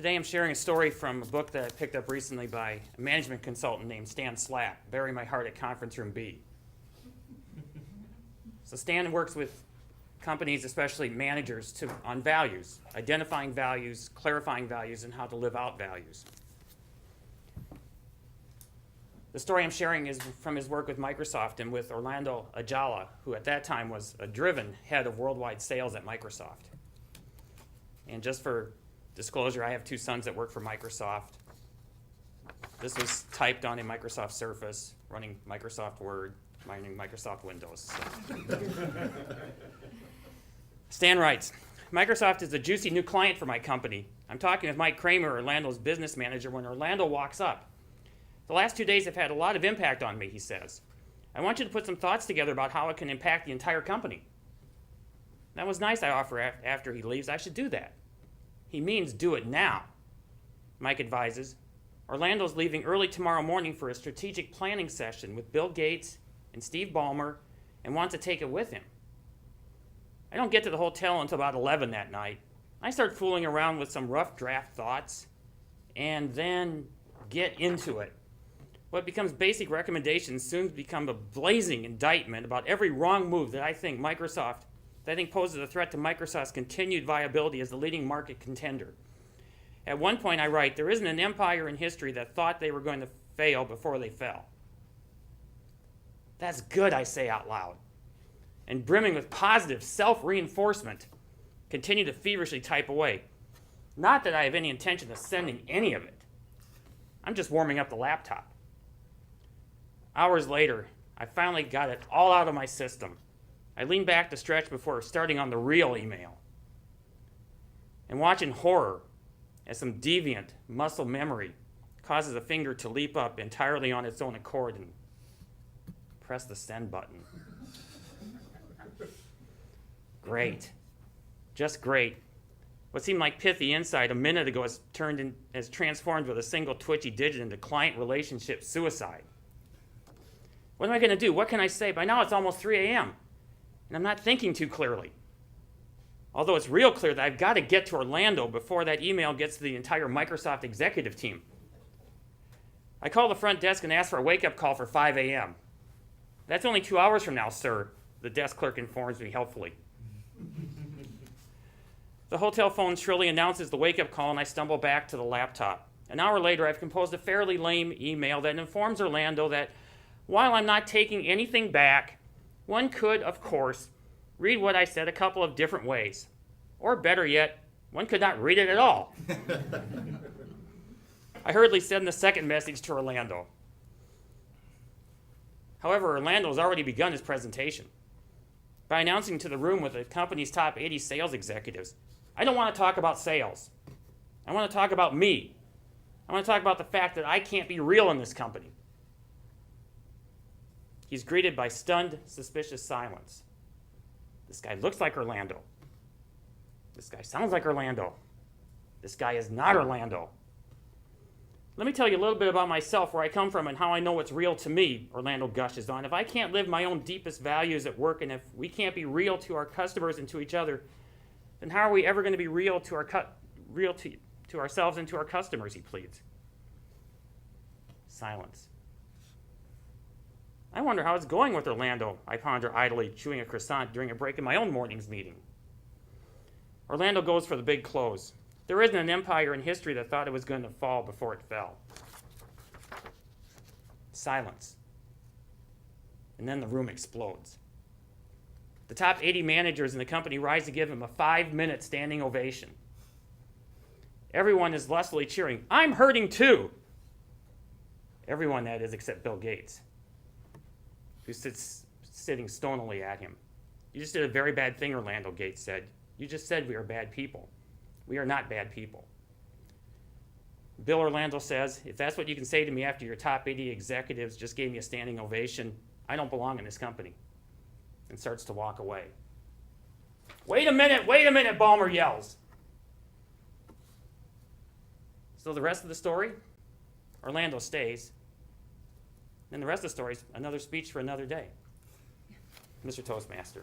Today I'm sharing a story from a book that I picked up recently by a management consultant named Stan Slack, Bury My Heart at Conference Room B. So Stan works with companies, especially managers, on values, identifying values, clarifying values, and how to live out values. The story I'm sharing is from his work with Microsoft and with Orlando Ajala, who at that time was a driven head of worldwide sales at Microsoft. And just for disclosure, I have two sons that work for Microsoft. This was typed on a Microsoft Surface, running Microsoft Word, running Microsoft Windows. So. Stan writes, Microsoft is a juicy new client for my company. I'm talking with Mike Kramer, Orlando's business manager, when Orlando walks up. The last 2 days have had a lot of impact on me, he says. I want you to put some thoughts together about how it can impact the entire company. That was nice, I offer after he leaves. I should do that. He means do it now, Mike advises. Orlando's leaving early tomorrow morning for a strategic planning session with Bill Gates and Steve Ballmer and wants to take it with him. I don't get to the hotel until about 11 that night. I start fooling around with some rough draft thoughts and then get into it. What becomes basic recommendations soon become a blazing indictment about every wrong move that I think poses a threat to Microsoft's continued viability as the leading market contender. At one point I write, there isn't an empire in history that thought they were going to fail before they fell. That's good, I say out loud. And brimming with positive self-reinforcement, continue to feverishly type away. Not that I have any intention of sending any of it. I'm just warming up the laptop. Hours later, I finally got it all out of my system. I lean back to stretch before starting on the real email. And watch in horror as some deviant muscle memory causes a finger to leap up entirely on its own accord and press the send button. Great. Just great. What seemed like pithy insight a minute ago has transformed with a single twitchy digit into client relationship suicide. What am I going to do? What can I say? By now it's almost 3 a.m. and I'm not thinking too clearly. Although it's real clear that I've got to get to Orlando before that email gets to the entire Microsoft executive team. I call the front desk and ask for a wake-up call for 5 a.m. That's only 2 hours from now, sir, the desk clerk informs me helpfully. The hotel phone shrilly announces the wake-up call, and I stumble back to the laptop. An hour later, I've composed a fairly lame email that informs Orlando that while I'm not taking anything back, one could, of course, read what I said a couple of different ways. Or better yet, one could not read it at all. I hurriedly send the second message to Orlando. However, Orlando has already begun his presentation by announcing to the room with the company's top 80 sales executives, I don't want to talk about sales. I want to talk about me. I want to talk about the fact that I can't be real in this company. He's greeted by stunned, suspicious silence. This guy looks like Orlando. This guy sounds like Orlando. This guy is not Orlando. Let me tell you a little bit about myself, where I come from, and how I know what's real to me, Orlando gushes on. If I can't live my own deepest values at work, and if we can't be real to our customers and to each other, then how are we ever going to be real to ourselves and to our customers, he pleads. Silence. I wonder how it's going with Orlando, I ponder idly, chewing a croissant during a break in my own morning's meeting. Orlando goes for the big close. There isn't an empire in history that thought it was going to fall before it fell. Silence. And then the room explodes. The top 80 managers in the company rise to give him a 5-minute standing ovation. Everyone is lustily cheering, I'm hurting too. Everyone, that is, except Bill Gates, who sits sitting stonily at him. You just did a very bad thing, Orlando, Gates said. You just said we are bad people. We are not bad people. Bill Orlando says, if that's what you can say to me after your top 80 executives just gave me a standing ovation, I don't belong in this company, and starts to walk away. Wait a minute, Ballmer yells. So the rest of the story, Orlando stays. Then the rest of the story is another speech for another day. Mr. Toastmaster.